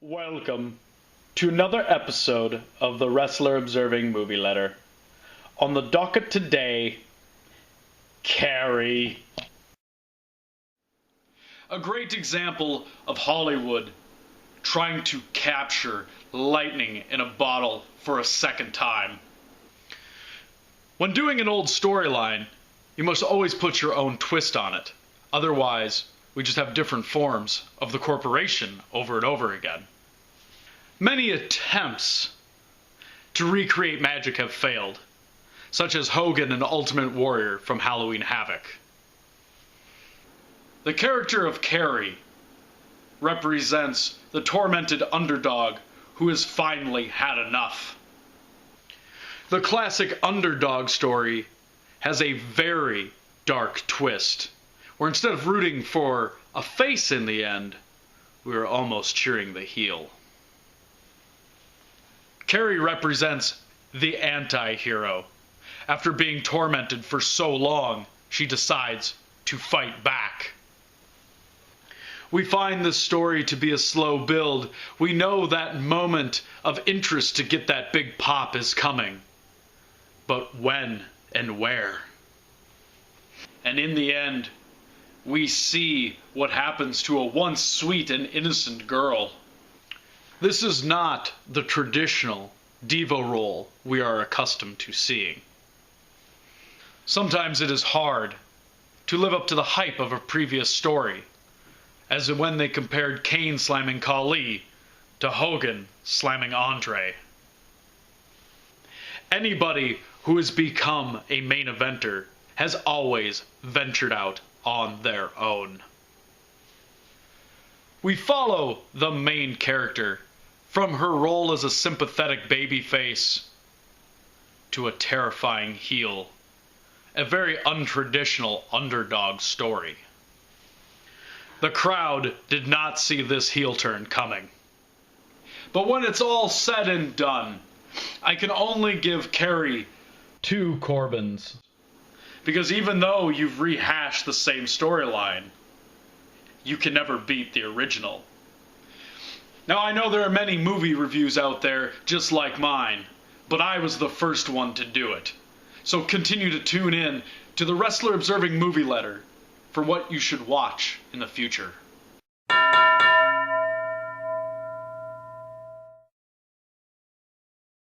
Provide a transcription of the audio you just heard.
Welcome to another episode of the Wrestler Observing Movie Letter. On the docket today, Carrie. A great example of Hollywood trying to capture lightning in a bottle for a second time. When doing an old storyline, you must always put your own twist on it. Otherwise, we just have different forms of the corporation over and over again. Many attempts to recreate magic have failed, such as Hogan and Ultimate Warrior from Halloween Havoc. The character of Carrie represents the tormented underdog who has finally had enough. The classic underdog story has a very dark twist, where instead of rooting for a face in the end, we are almost cheering the heel. Carrie represents the anti-hero. After being tormented for so long, she decides to fight back. We find this story to be a slow build. We know that moment of interest to get that big pop is coming. But when and where? And in the end, we see what happens to a once sweet and innocent girl. This is not the traditional diva role we are accustomed to seeing. Sometimes it is hard to live up to the hype of a previous story, as when they compared Kane slamming Khali to Hogan slamming Andre. Anybody who has become a main eventer has always ventured out on their own. We follow the main character from her role as a sympathetic babyface to a terrifying heel. A very untraditional underdog story. The crowd did not see this heel turn coming. But when it's all said and done, I can only give Carrie 2 Corbins. Because even though you've rehashed the same storyline, you can never beat the original. Now I know there are many movie reviews out there just like mine, but I was the first one to do it. So continue to tune in to the Wrestler Observing Movie Letter for what you should watch in the future.